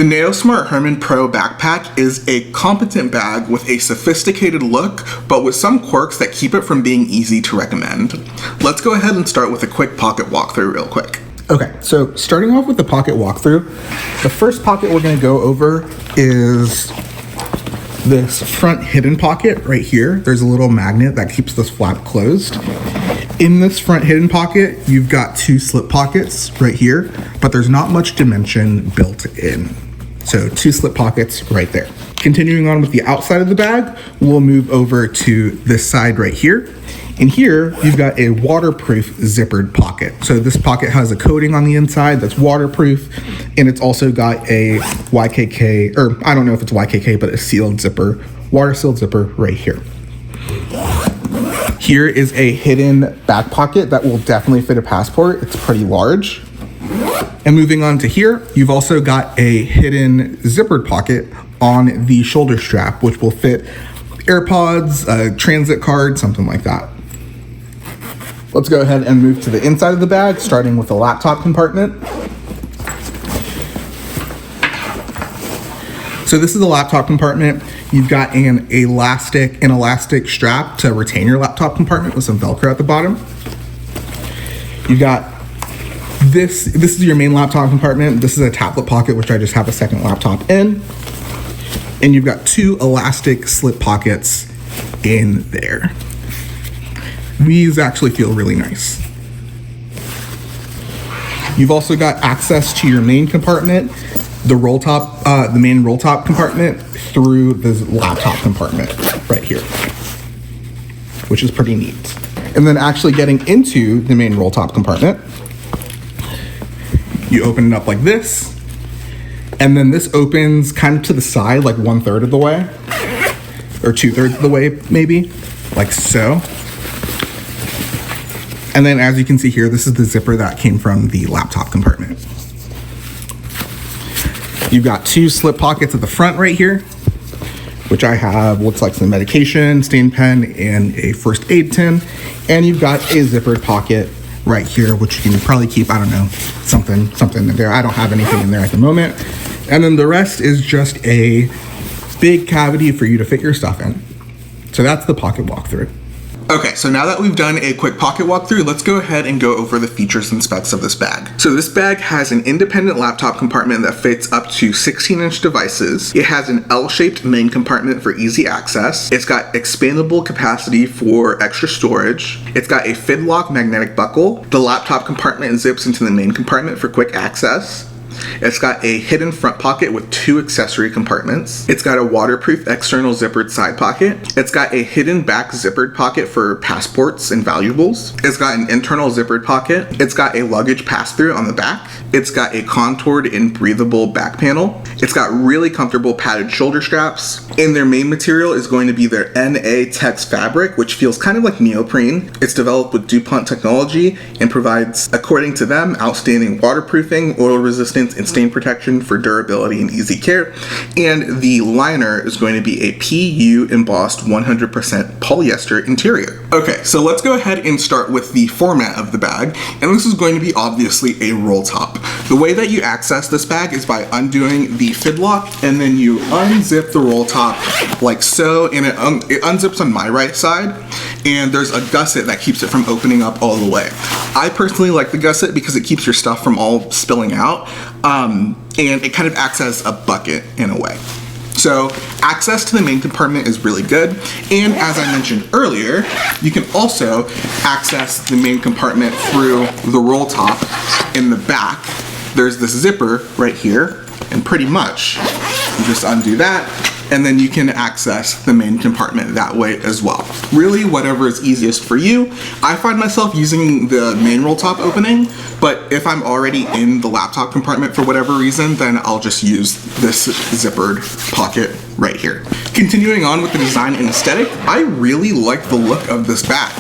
The Nayosmart Herman Pro backpack is a competent bag with a sophisticated look, but with some quirks that keep it from being easy to recommend. Let's go ahead and start with a quick pocket walkthrough real quick. Okay, so starting off with the pocket walkthrough, the first pocket we're going to go over is this front hidden pocket right here. There's a little magnet that keeps this flap closed. In this front hidden pocket, you've got two slip pockets right here, but there's not much dimension built in. So two slip pockets right there. Continuing on with the outside of the bag, we'll move over to this side right here. And here, you've got a waterproof zippered pocket. So this pocket has a coating on the inside that's waterproof, and it's also got a YKK, or I don't know if it's YKK, but a sealed zipper, water sealed zipper right here. Here is a hidden back pocket that will definitely fit a passport. It's pretty large. And moving on to here, you've also got a hidden zippered pocket on the shoulder strap, which will fit AirPods, a transit card, something like that. Let's go ahead and move to the inside of the bag, starting with the laptop compartment. So this is the laptop compartment. You've got an elastic strap to retain your laptop compartment with some Velcro at the bottom. You've got this is your main laptop compartment. This is a tablet pocket, which I just have a second laptop in. And you've got two elastic slip pockets in there. These actually feel really nice. You've also got access to your main compartment, the main roll top compartment, through this laptop compartment right here, which is pretty neat. And then actually getting into the main roll top compartment, you open it up like this, and then this opens kind of to the side, like 1/3 of the way, or 2/3 of the way, maybe, like so. And then as you can see here, this is the zipper that came from the laptop compartment. You've got two slip pockets at the front right here, which I have, looks like some medication, stain pen, and a first aid tin. And you've got a zippered pocket right here, which you can probably keep, I don't know, something in there. I don't have anything in there at the moment. And then the rest is just a big cavity for you to fit your stuff in. So that's the pocket walkthrough. Okay, so now that we've done a quick pocket walkthrough, let's go ahead and go over the features and specs of this bag. So this bag has an independent laptop compartment that fits up to 16-inch devices. It has an L-shaped main compartment for easy access. It's got expandable capacity for extra storage. It's got a Fidlock magnetic buckle. The laptop compartment zips into the main compartment for quick access. It's got a hidden front pocket with two accessory compartments. It's got a waterproof external zippered side pocket. It's got a hidden back zippered pocket for passports and valuables. It's got an internal zippered pocket. It's got a luggage pass-through on the back. It's got a contoured and breathable back panel. It's got really comfortable padded shoulder straps. And their main material is going to be their NA Tex fabric, which feels kind of like neoprene. It's developed with DuPont technology and provides, according to them, outstanding waterproofing, oil resistance, and stain protection for durability and easy care. And the liner is going to be a PU embossed 100% polyester interior. Okay, so let's go ahead and start with the format of the bag. And this is going to be obviously a roll top. The way that you access this bag is by undoing the Fidlock, and then you unzip the roll top like so, and it unzips on my right side, and there's a gusset that keeps it from opening up all the way. I personally like the gusset because it keeps your stuff from all spilling out, and it kind of acts as a bucket in a way. So access to the main compartment is really good, and as I mentioned earlier, you can also access the main compartment through the roll top in the back. There's this zipper right here, and pretty much you just undo that, and then you can access the main compartment that way as well. Really, whatever is easiest for you. I find myself using the main roll top opening, but if I'm already in the laptop compartment for whatever reason, then I'll just use this zippered pocket right here. Continuing on with the design and aesthetic, I really like the look of this bag.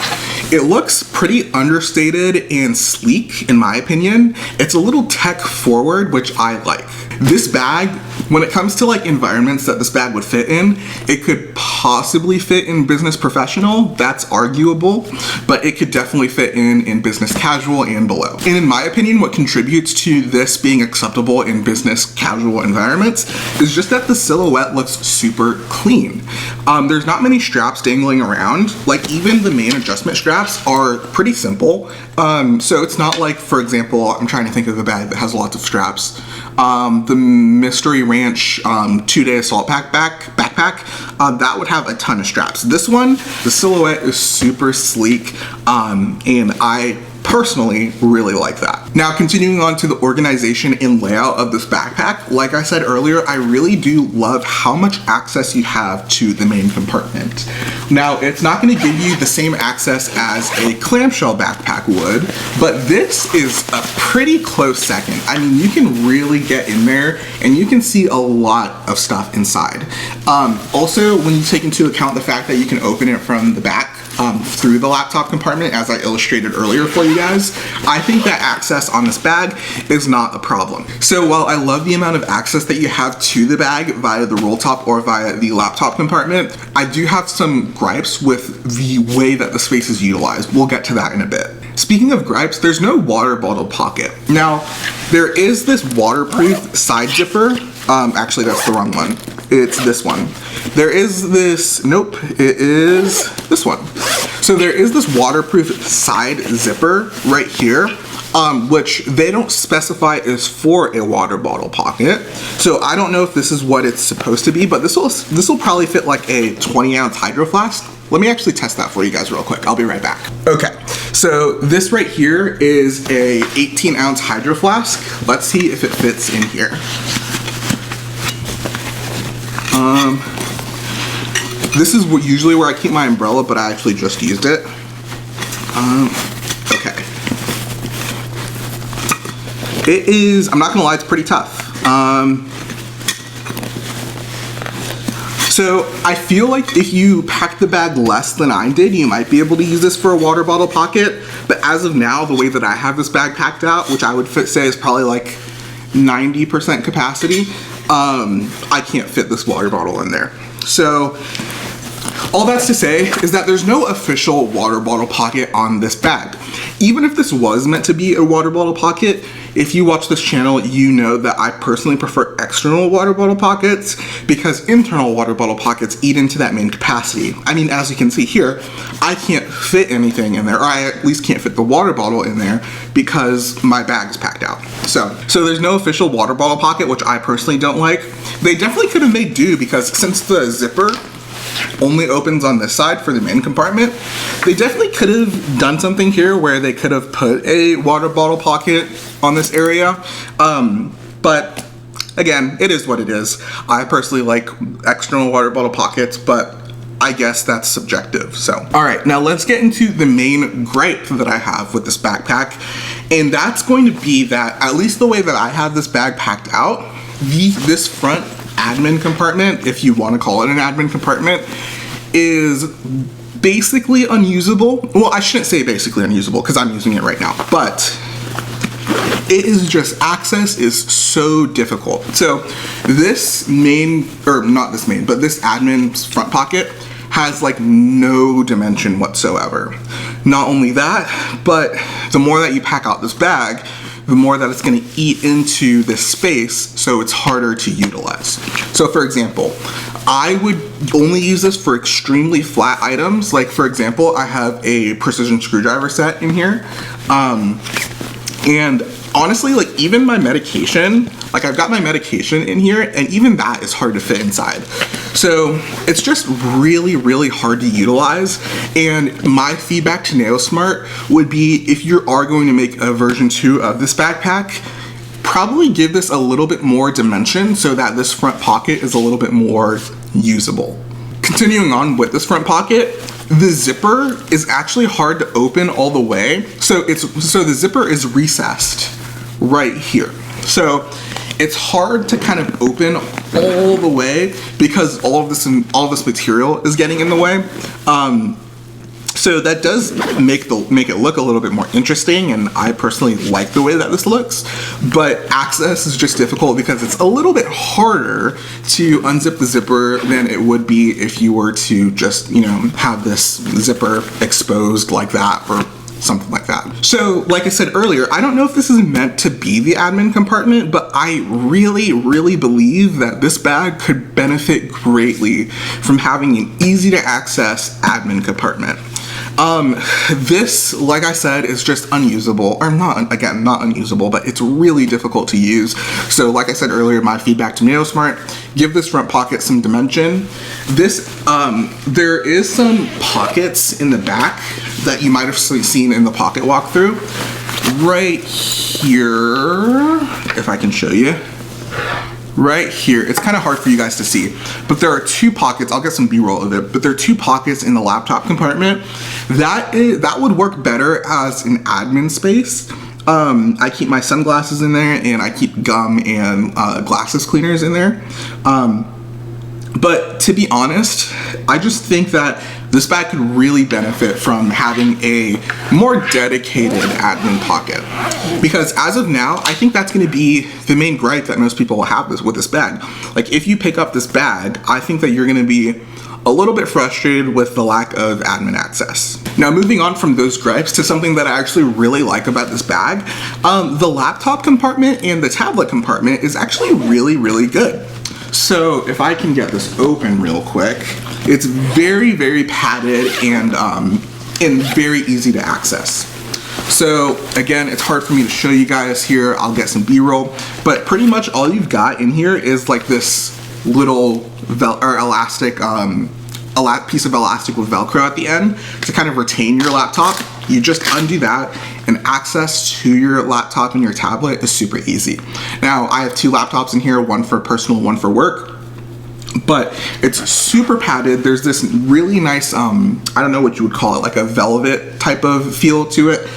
It looks pretty understated and sleek, in my opinion. It's a little tech forward, which I like. This bag, when it comes to like environments that this bag would fit in, it could possibly fit in business professional. That's arguable, but it could definitely fit in business casual and below. And in my opinion, what contributes to this being acceptable in business casual environments is just that the silhouette looks super clean. There's not many straps dangling around. Like, even the main adjustment straps are pretty simple. So it's not like, for example, I'm trying to think of a bag that has lots of straps. The Mystery Ranch 2-day assault backpack, that would have a ton of straps. This one, the silhouette is super sleek, and I personally really like that. Now, continuing on to the organization and layout of this backpack, like I said earlier, I really do love how much access you have to the main compartment. Now, it's not going to give you the same access as a clamshell backpack would, but this is a pretty close second. I mean, you can really get in there and you can see a lot of stuff inside. Also, when you take into account the fact that you can open it from the back, through the laptop compartment, as I illustrated earlier for you guys, I think that access on this bag is not a problem. So while I love the amount of access that you have to the bag via the roll top or via the laptop compartment, I do have some gripes with the way that the space is utilized. We'll get to that in a bit. Speaking of gripes, there's no water bottle pocket. Now, there is this waterproof side zipper. Actually, that's the wrong one. It's this one. There is this, nope, it is this one. So there is this waterproof side zipper right here, which they don't specify is for a water bottle pocket. So I don't know if this is what it's supposed to be, but this will probably fit like a 20-ounce hydro flask. Let me actually test that for you guys real quick. I'll be right back. Okay, so this right here is a 18-ounce hydro flask. Let's see if it fits in here. This is usually where I keep my umbrella, but I actually just used it. Okay. It is, I'm not gonna lie, it's pretty tough. So I feel like if you pack the bag less than I did, you might be able to use this for a water bottle pocket. But as of now, the way that I have this bag packed out, which I would say is probably like 90% capacity, I can't fit this water bottle in there. So all that's to say is that there's no official water bottle pocket on this bag. Even if this was meant to be a water bottle pocket, if you watch this channel, you know that I personally prefer external water bottle pockets because internal water bottle pockets eat into that main capacity. I mean, as you can see here, I can't fit anything in there, or I at least can't fit the water bottle in there because my bag is packed out. So there's no official water bottle pocket, which I personally don't like. They definitely could have made do because since the zipper only opens on this side for the main compartment, they definitely could have done something here where they could have put a water bottle pocket on this area. But again, it is what it is. I personally like external water bottle pockets, but I guess that's subjective. So, all right, now let's get into the main gripe that I have with this backpack. And that's going to be that, at least the way that I have this bag packed out, this front admin compartment, if you want to call it an admin compartment, is basically unusable. Well, I shouldn't say basically unusable because I'm using it right now, but it is just, access is so difficult. So this main, or not this main, but this admin's front pocket has like no dimension whatsoever. Not only that, but the more that you pack out this bag, the more that it's going to eat into this space, so it's harder to utilize. So for example, I would only use this for extremely flat items. Like for example, I have a precision screwdriver set in here. And honestly, like even my medication, like I've got my medication in here and even that is hard to fit inside. So it's just really, really hard to utilize. And my feedback to Nayosmart would be, if you are going to make a version 2 of this backpack, probably give this a little bit more dimension so that this front pocket is a little bit more usable. Continuing on with this front pocket, the zipper is actually hard to open all the way. So the zipper is recessed right here. So it's hard to kind of open all the way because all of this material is getting in the way. So that does make it look a little bit more interesting, and I personally like the way that this looks, but access is just difficult because it's a little bit harder to unzip the zipper than it would be if you were to just, you know, have this zipper exposed like that or something like that. So like I said earlier, I don't know if this is meant to be the admin compartment, but I really believe that this bag could benefit greatly from having an easy to access admin compartment. This, like I said, is just unusable, or not unusable, but it's really difficult to use. So like I said earlier, my feedback to Nayosmart, give this front pocket some dimension. This, there is some pockets in the back that you might have seen in the pocket walkthrough. Right here, if I can show you. Right here, it's kind of hard for you guys to see, but there are two pockets. I'll get some B-roll of it, but there are two pockets in the laptop compartment that would work better as an admin space. I keep my sunglasses in there, and I keep gum and glasses cleaners in there. But to be honest, I just think that this bag could really benefit from having a more dedicated admin pocket. Because as of now, I think that's gonna be the main gripe that most people will have with this bag. Like if you pick up this bag, I think that you're gonna be a little bit frustrated with the lack of admin access. Now moving on from those gripes to something that I actually really like about this bag, the laptop compartment and the tablet compartment is actually really good. So if I can get this open real quick, it's very padded and very easy to access. So again, it's hard for me to show you guys here. I'll get some B-roll, but pretty much all you've got in here is like this little elastic, piece of elastic with Velcro at the end to kind of retain your laptop. You just undo that, and access to your laptop and your tablet is super easy. Now, I have two laptops in here, one for personal, one for work, but it's super padded. There's this really nice, I don't know what you would call it, like a velvet type of feel to it.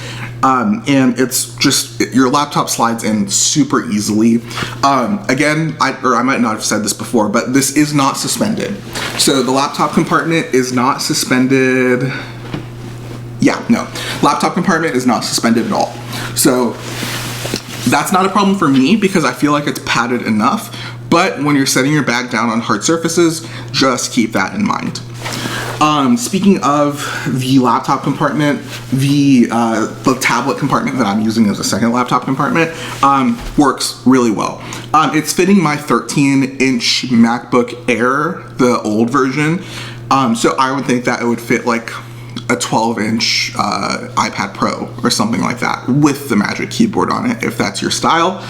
And it's just, your laptop slides in super easily. Again, I might not have said this before, but this is not suspended. So the laptop compartment is not suspended. Yeah, no, laptop compartment is not suspended at all. So that's not a problem for me because I feel like it's padded enough, but when you're setting your bag down on hard surfaces, just keep that in mind. Speaking of the laptop compartment, the tablet compartment that I'm using as a second laptop compartment works really well. It's fitting my 13-inch MacBook Air, the old version, so I would think that it would fit like a 12-inch iPad Pro or something like that with the Magic Keyboard on it, if that's your style.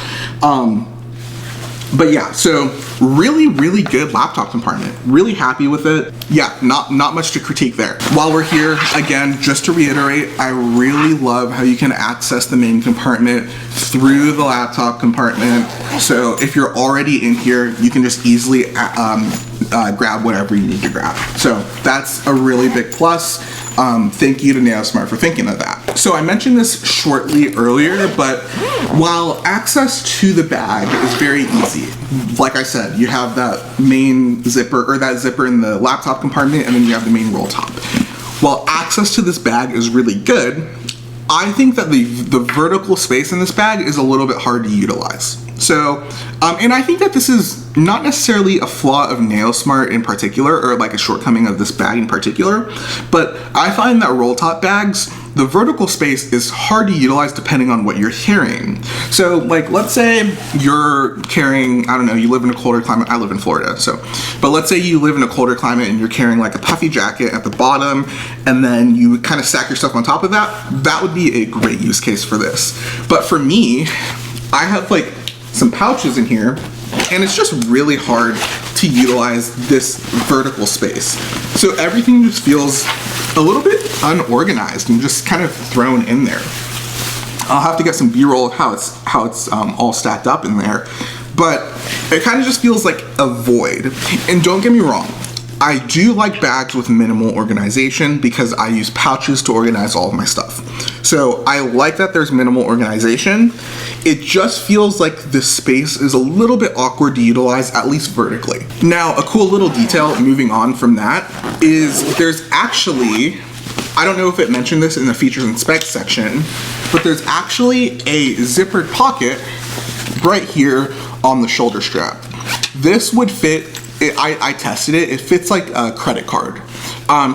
But yeah, so really good laptop compartment. Really happy with it. Yeah, not much to critique there. While we're here, again, just to reiterate, I really love how you can access the main compartment through the laptop compartment. So if you're already in here, you can just easily grab whatever you need to grab. So that's a really big plus. Thank you to Nayosmart for thinking of that. So I mentioned this shortly earlier, but while access to the bag is very easy, like I said, you have that main zipper, or that zipper in the laptop compartment, and then you have the main roll top. While access to this bag is really good, I think that the vertical space in this bag is a little bit hard to utilize. So, and I think that this is not necessarily a flaw of Nayosmart in particular, or like a shortcoming of this bag in particular, but I find that roll top bags, the vertical space is hard to utilize depending on what you're carrying. So like, let's say you're carrying, I don't know, you live in a colder climate. I live in Florida, so, but let's say you live in a colder climate and you're carrying like a puffy jacket at the bottom, and then you kind of stack your stuff on top of that. That would be a great use case for this. But for me, I have like some pouches in here, and it's just really hard to utilize this vertical space. So everything just feels a little bit unorganized and just kind of thrown in there. I'll have to get some B-roll of how it's all stacked up in there, but it kind of just feels like a void. And don't get me wrong, I do like bags with minimal organization because I use pouches to organize all of my stuff. So I like that there's minimal organization. It just feels like this space is a little bit awkward to utilize, at least vertically. Now, a cool little detail moving on from that is there's actually I don't know if it mentioned this in the features and specs section, but there's actually a zippered pocket right here on the shoulder strap. This would fit, I tested it, it fits like a credit card.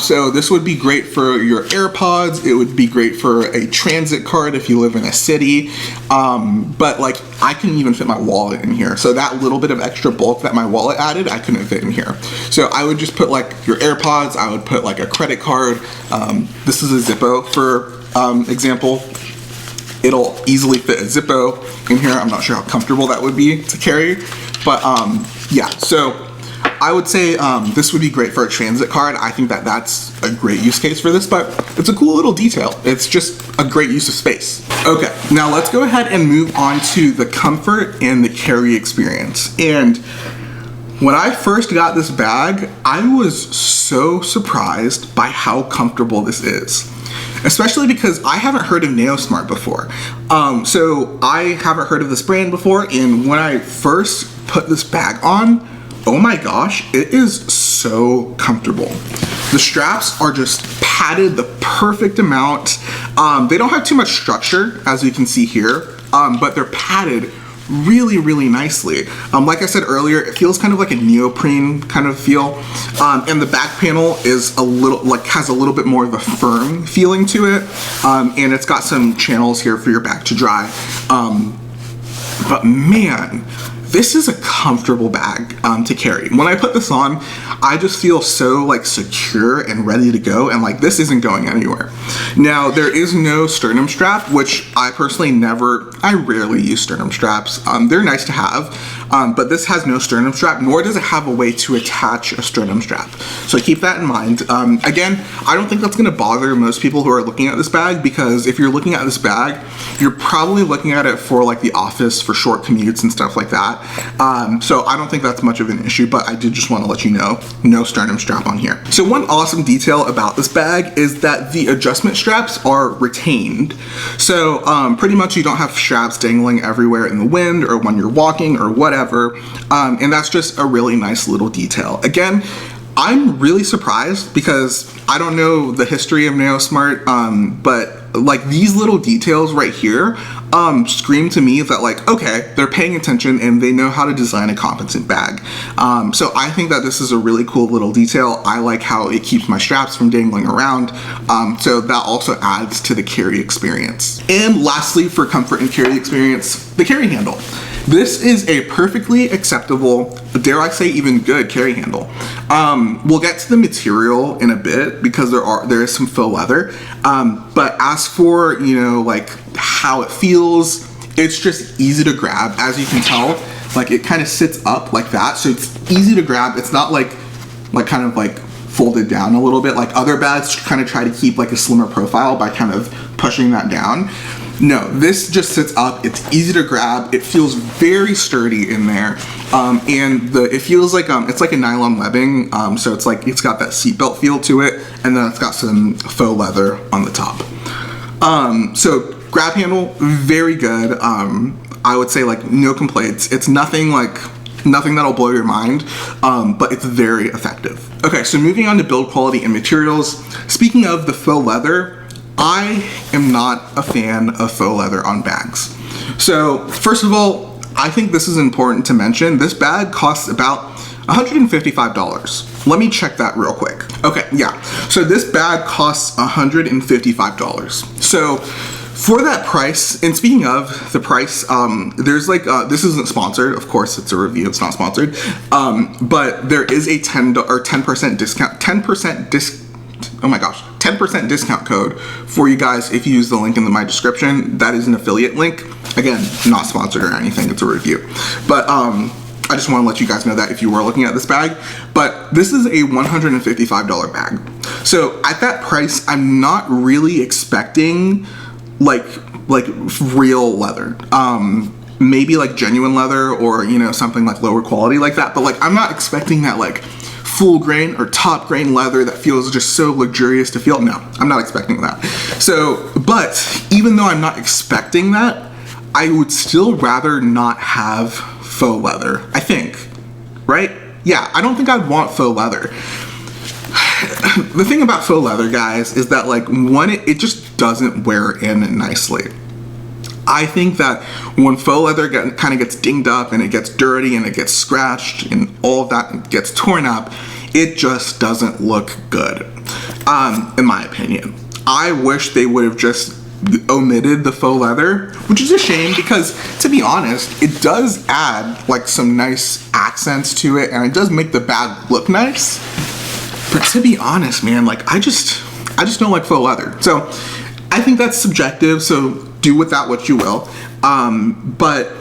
So this would be great for your AirPods, it would be great for a transit card if you live in a city, but like I couldn't even fit my wallet in here. So that little bit of extra bulk that my wallet added, I couldn't fit in here. So I would just put like your AirPods, I would put like a credit card. This is a Zippo for example. It'll easily fit a Zippo in here. I'm not sure how comfortable that would be to carry, but yeah, so I would say this would be great for a transit card. I think that that's a great use case for this, but it's a cool little detail. It's just a great use of space. Okay, now let's go ahead and move on to the comfort and the carry experience. And when I first got this bag, I was so surprised by how comfortable this is. Especially because I haven't heard of Nayosmart before. So I haven't heard of this brand before, and when I first put this bag on, oh my gosh, it is so comfortable. The straps are just padded the perfect amount. They don't have too much structure, as you can see here, but they're padded really, really nicely. Like I said earlier, it feels kind of like a neoprene kind of feel. And the back panel is a little, like has a little bit more of a firm feeling to it. And it's got some channels here for your back to dry. But man, this is a comfortable bag to carry. When I put this on, I just feel so like secure and ready to go, and like this isn't going anywhere. Now there is no sternum strap, which I personally I rarely use sternum straps. They're nice to have, but this has no sternum strap, nor does it have a way to attach a sternum strap. So keep that in mind. Again, I don't think that's gonna bother most people who are looking at this bag, because if you're looking at this bag, you're probably looking at it for like the office, for short commutes and stuff like that. So I don't think that's much of an issue, but I did just want to let you know, no sternum strap on here. So one awesome detail about this bag is that the adjustment straps are retained. So pretty much you don't have straps dangling everywhere in the wind or when you're walking or whatever. And that's just a really nice little detail. Again, I'm really surprised because I don't know the history of Nayosmart, but like these little details right here scream to me that like, okay, they're paying attention and they know how to design a competent bag. So I think that this is a really cool little detail. I like how it keeps my straps from dangling around. So that also adds to the carry experience. And lastly, for comfort and carry experience, the carry handle. This is a perfectly acceptable, dare I say even good carry handle. We'll get to the material in a bit because there is some faux leather. But as for, you know, like how it feels, it's just easy to grab. As you can tell, like it kind of sits up like that. So it's easy to grab. It's not like kind of like folded down a little bit. Like other bags kind of try to keep like a slimmer profile by kind of pushing that down. No, this just sits up, it's easy to grab, it feels very sturdy in there, and it feels like, it's like a nylon webbing, so it's like, it's got that seatbelt feel to it, and then it's got some faux leather on the top. So grab handle, very good. I would say like no complaints. It's nothing that'll blow your mind, but it's very effective. Okay, so moving on to build quality and materials. Speaking of the faux leather, I am not a fan of faux leather on bags. So first of all, I think this is important to mention. This bag costs about $155. Let me check that real quick. Okay, yeah. So this bag costs $155. So for that price, and speaking of the price, there's like, this isn't sponsored, of course it's a review, it's not sponsored, but there is a 10% discount, 10% discount code for you guys if you use the link in my description. That is an affiliate link. Again, not sponsored or anything, it's a review. But I just want to let you guys know that if you were looking at this bag. But this is a $155 bag. So at that price, I'm not really expecting like real leather. Maybe like genuine leather or, you know, something like lower quality like that. But like, I'm not expecting that like full grain or top grain leather that feels just so luxurious to feel. No, I'm not expecting that. So, but even though I'm not expecting that, I would still rather not have faux leather, I think, right? Yeah, I don't think I'd want faux leather. The thing about faux leather, guys, is that like one, it just doesn't wear in nicely. I think that when faux leather kind of gets dinged up and it gets dirty and it gets scratched and all of that gets torn up, it just doesn't look good, in my opinion. I wish they would have just omitted the faux leather, which is a shame because, to be honest, it does add like some nice accents to it and it does make the bag look nice. But to be honest, man, like I just don't like faux leather. So I think that's subjective, so do with that what you will. But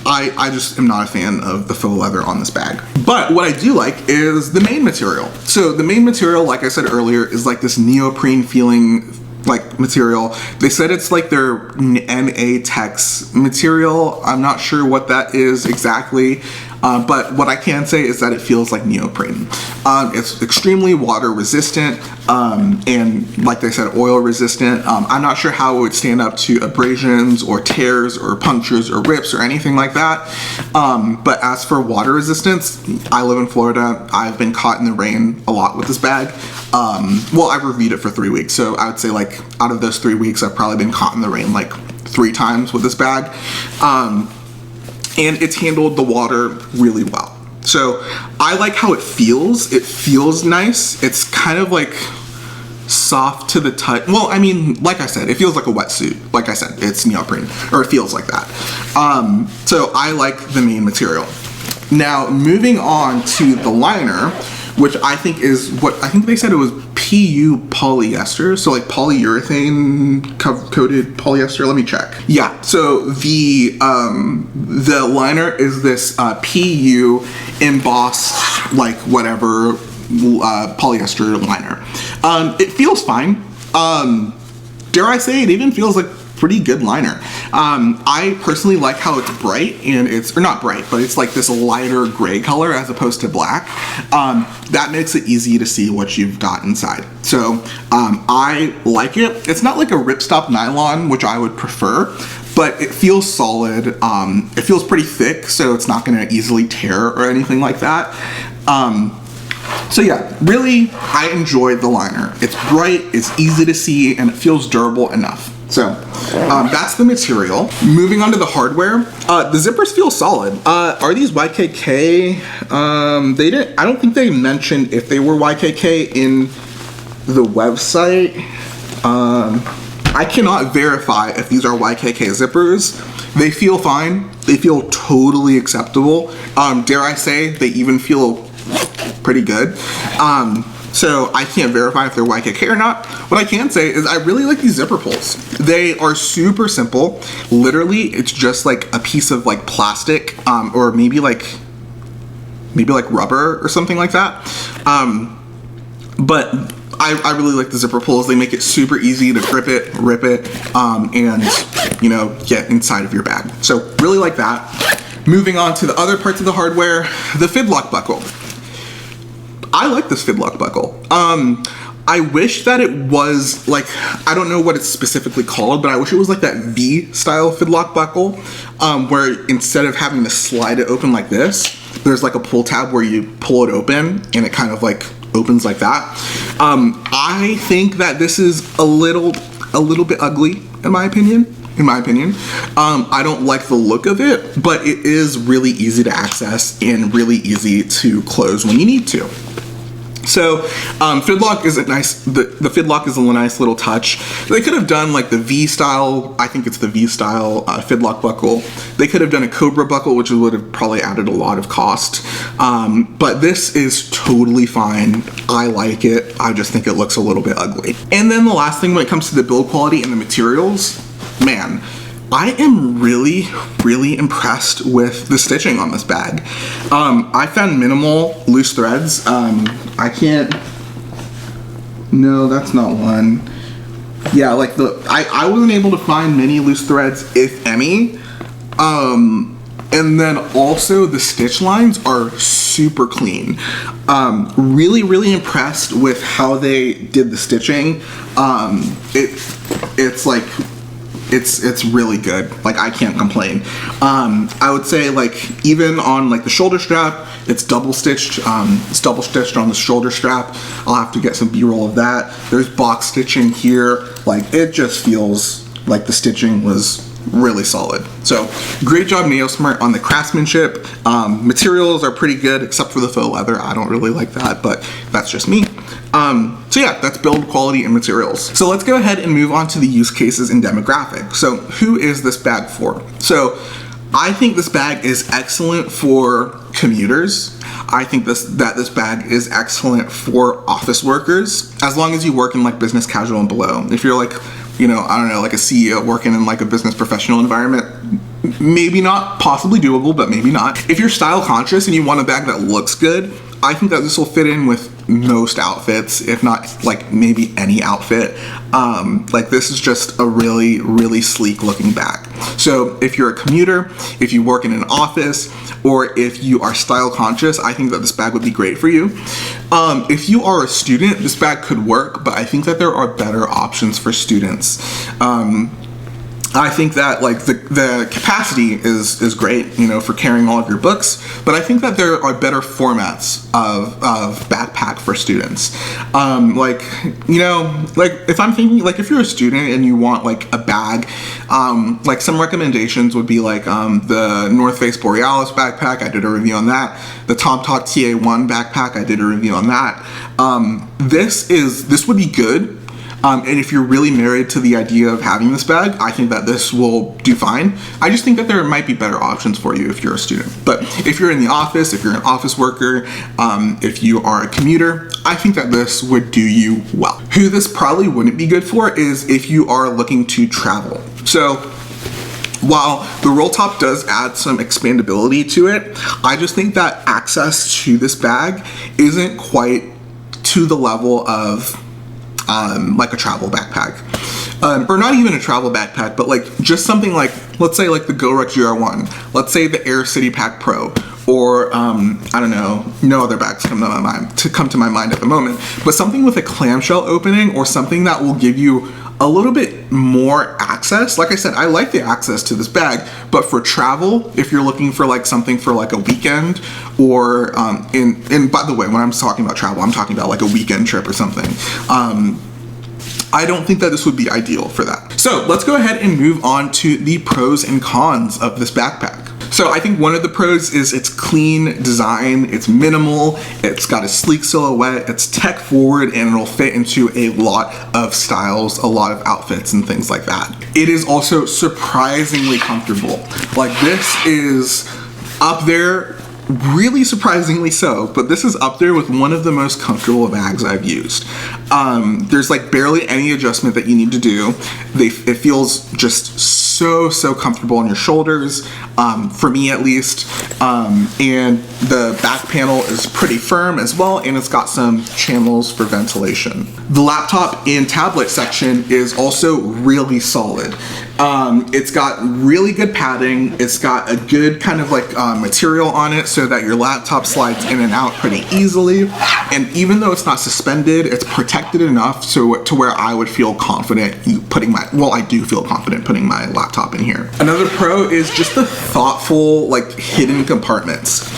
I just am not a fan of the faux leather on this bag. But what I do like is the main material. So the main material, like I said earlier, is like this neoprene feeling like material. They said it's like their NA Tex material. I'm not sure what that is exactly. But what I can say is that it feels like neoprene. It's extremely water resistant and, like they said, oil resistant. I'm not sure how it would stand up to abrasions or tears or punctures or rips or anything like that. But as for water resistance, I live in Florida. I've been caught in the rain a lot with this bag. Well, I've reviewed it for 3 weeks, so I would say like out of those 3 weeks, I've probably been caught in the rain like 3 times with this bag. And it's handled the water really well. So I like how it feels. It feels nice. It's kind of like soft to the touch. Well, I mean, like I said, it feels like a wetsuit. Like I said, it's neoprene, or it feels like that. So I like the main material. Now, moving on to the liner, which I think is what, I think they said it was PU polyester, so like polyurethane coated polyester. Let me check. Yeah, so the liner is this PU embossed like whatever polyester liner. It feels fine. Dare I say, it even feels like pretty good liner. I personally like how it's bright and it's, or not bright, but it's like this lighter gray color as opposed to black. That makes it easy to see what you've got inside. So I like it. It's not like a ripstop nylon, which I would prefer, but it feels solid. It feels pretty thick, so it's not gonna easily tear or anything like that. So yeah, really, I enjoyed the liner. It's bright, it's easy to see, and it feels durable enough. So that's the material. Moving on to the hardware, the zippers feel solid. Are these YKK? They didn't. I don't think they mentioned if they were YKK in the website. I cannot verify if these are YKK zippers. They feel fine. They feel totally acceptable. Dare I say, they even feel pretty good. So I can't verify if they're YKK or not. What I can say is I really like these zipper pulls. They are super simple. Literally, it's just like a piece of like plastic, or maybe like rubber or something like that. But I really like the zipper pulls. They make it super easy to grip it, rip it, and you know, get inside of your bag. So really like that. Moving on to the other parts of the hardware, the fidlock buckle. I like this fidlock buckle. I wish that it was like, I don't know what it's specifically called, but I wish it was like that V style fidlock buckle, where instead of having to slide it open like this, there's like a pull tab where you pull it open and it kind of like opens like that. I think that this is a little bit ugly in my opinion. I don't like the look of it, but it is really easy to access and really easy to close when you need to. So fidlock is a nice, the fidlock is a nice little touch. They could have done like the V style, I think it's the V style fidlock buckle. They could have done a Cobra buckle, which would have probably added a lot of cost. But this is totally fine. I like it. I just think it looks a little bit ugly. And then the last thing when it comes to the build quality and the materials, man, I am really, really impressed with the stitching on this bag. I found minimal loose threads. I can't, no, that's not one. Yeah, like I wasn't able to find many loose threads, if any. And then also the stitch lines are super clean. Really, really impressed with how they did the stitching. It's like it's really good. Like, I can't complain. I would say, like, even on like the shoulder strap, it's double stitched. It's double stitched on the shoulder strap. I'll have to get some B-roll of that. There's box stitching here. Like, it just feels like the stitching was really solid. So great job, Nayosmart, on the craftsmanship. Materials are pretty good except for the faux leather. I don't really like that, but that's just me. So yeah, that's build quality and materials. So let's go ahead and move on to the use cases and demographic. So who is this bag for? So I think this bag is excellent for commuters. I think this bag is excellent for office workers, as long as you work in like business casual and below. If you're like, you know, I don't know, like a CEO working in like a business professional environment, maybe not, possibly doable, but maybe not. If you're style conscious and you want a bag that looks good, I think that this will fit in with most outfits, if not like maybe any outfit. Like, this is just a really, really sleek looking bag. So if you're a commuter, if you work in an office, or if you are style conscious, I think that this bag would be great for you. If you are a student, this bag could work, but I think that there are better options for students. I think that like the capacity is great, you know, for carrying all of your books, but I think that there are better formats of backpack for students. Like, you know, like if I'm thinking, like if you're a student and you want like a bag, like some recommendations would be like the North Face Borealis backpack. I did a review on that. The Tom Talk TA1 backpack. I did a review on that. This would be good. And if you're really married to the idea of having this bag, I think that this will do fine. I just think that there might be better options for you if you're a student. But if you're in the office, if you're an office worker, if you are a commuter, I think that this would do you well. Who this probably wouldn't be good for is if you are looking to travel. So while the roll top does add some expandability to it, I just think that access to this bag isn't quite to the level of like a travel backpack, or not even a travel backpack, but like just something like, let's say like the GoRuck GR1, let's say the Air City Pack Pro, or I don't know, no other bags come to my mind at the moment, but something with a clamshell opening or something that will give you a little bit more access. Like I said, I like the access to this bag, but for travel, if you're looking for like something for like a weekend, or and by the way, when I'm talking about travel, I'm talking about like a weekend trip or something. I don't think that this would be ideal for that. So let's go ahead and move on to the pros and cons of this backpack. So I think one of the pros is its clean design, it's minimal, it's got a sleek silhouette, it's tech forward, and it'll fit into a lot of styles, a lot of outfits and things like that. It is also surprisingly comfortable. Like, this is up there, really surprisingly so, but this is up there with one of the most comfortable bags I've used. There's like barely any adjustment that you need to do. It feels just so comfortable on your shoulders, for me at least, and the back panel is pretty firm as well, and it's got some channels for ventilation. The laptop and tablet section is also really solid. It's got really good padding. It's got a good kind of like material on it so that your laptop slides in and out pretty easily. And even though it's not suspended, it's protected enough so to where I would feel confident putting I do feel confident putting my laptop in here. Another pro is just the thoughtful, like, hidden compartments.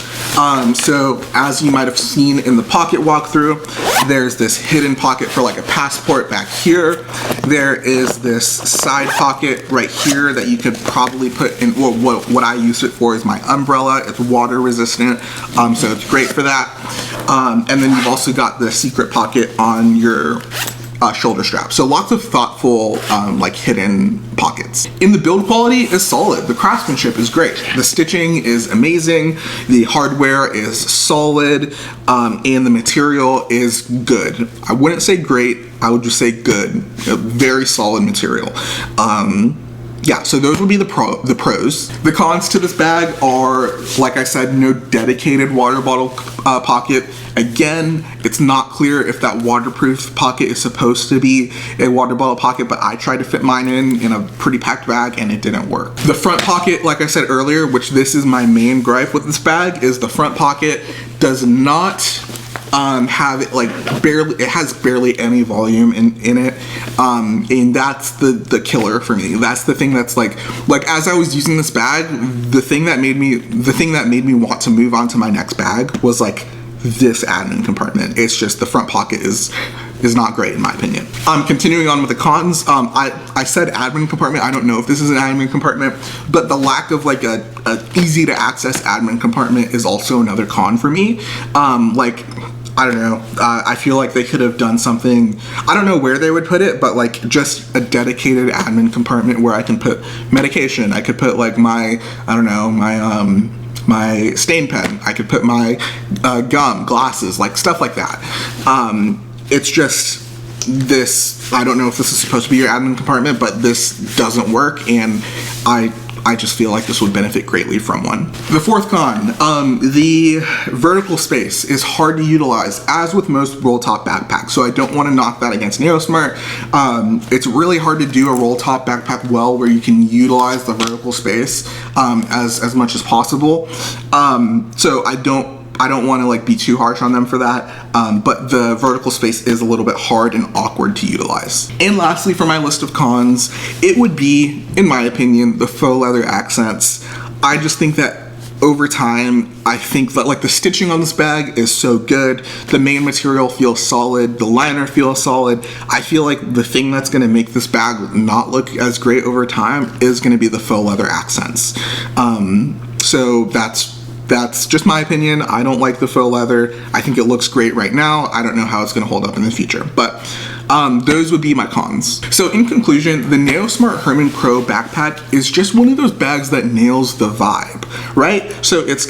So as you might have seen in the pocket walkthrough, there's this hidden pocket for like a passport back here. There is this side pocket right here that you could probably put in, well, what I use it for is my umbrella. It's water resistant, so it's great for that. And then you've also got the secret pocket on your shoulder strap. So lots of thoughtful, like, hidden pockets. And the build quality is solid. The craftsmanship is great. The stitching is amazing. The hardware is solid, and the material is good. I wouldn't say great. I would just say good. A very solid material. Yeah, so those would be the pros. The cons to this bag are, like I said, no dedicated water bottle pocket. Again, it's not clear if that waterproof pocket is supposed to be a water bottle pocket, but I tried to fit mine in a pretty packed bag and it didn't work. The front pocket, like I said earlier, which this is my main gripe with this bag, is the front pocket does not have like it has barely any volume in it, and that's the killer for me. That's the thing that's like as I was using this bag, the thing that made me want to move on to my next bag was like this admin compartment. It's just the front pocket is not great in my opinion. Continuing on with the cons, I said admin compartment. I don't know if this is an admin compartment, but the lack of like a easy to access admin compartment is also another con for me. Like, I don't know, I feel like they could have done something, I don't know where they would put it, but like just a dedicated admin compartment where I can put medication. I could put like my, I don't know, my stain pen. I could put my gum, glasses, like stuff like that. It's just this, I don't know if this is supposed to be your admin compartment, but this doesn't work, and I just feel like this would benefit greatly from one. The fourth con, the vertical space is hard to utilize, as with most roll top backpacks, so I don't want to knock that against Nayosmart. It's really hard to do a roll top backpack well where you can utilize the vertical space as much as possible. So I don't want to like be too harsh on them for that, but the vertical space is a little bit hard and awkward to utilize. And lastly, for my list of cons, it would be, in my opinion, the faux leather accents. I just think that over time, I think that like the stitching on this bag is so good, the main material feels solid, the liner feels solid. I feel like the thing that's going to make this bag not look as great over time is going to be the faux leather accents. So that's just my opinion. I don't like the faux leather. I think it looks great right now. I don't know how it's going to hold up in the future, but those would be my cons. So in conclusion, the Nayosmart Herman Pro backpack is just one of those bags that nails the vibe, right? So it's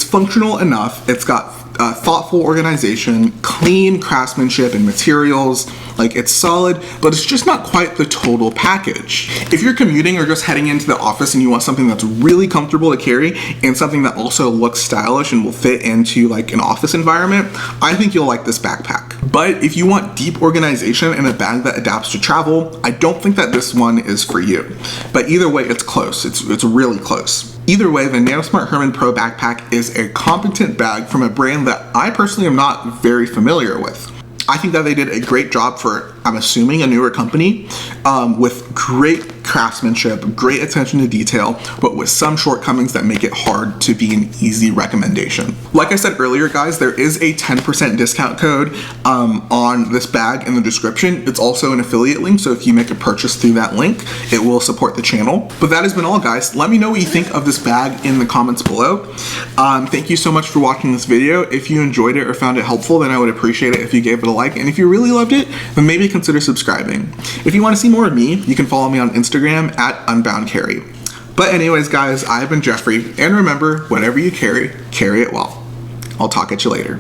functional enough. It's got thoughtful organization, clean craftsmanship and materials. Like, it's solid, but it's just not quite the total package. If you're commuting or just heading into the office and you want something that's really comfortable to carry and something that also looks stylish and will fit into like an office environment, I think you'll like this backpack. But if you want deep organization and a bag that adapts to travel, I don't think that this one is for you. But either way, it's close. It's really close. Either way, the Nayosmart Herman Pro backpack is a competent bag from a brand that I personally am not very familiar with. I think that they did a great job for, I'm assuming, a newer company, with great craftsmanship, great attention to detail, but with some shortcomings that make it hard to be an easy recommendation. Like I said earlier, guys, there is a 10% discount code on this bag in the description. It's also an affiliate link, so if you make a purchase through that link, it will support the channel. But that has been all, guys. Let me know what you think of this bag in the comments below. Thank you so much for watching this video. If you enjoyed it or found it helpful, then I would appreciate it if you gave it a like, and if you really loved it, then maybe consider subscribing. If you want to see more of me, you can follow me on Instagram at UnboundCarry. But anyways, guys, I've been Jeffrey, and remember, whatever you carry, carry it well. I'll talk at you later.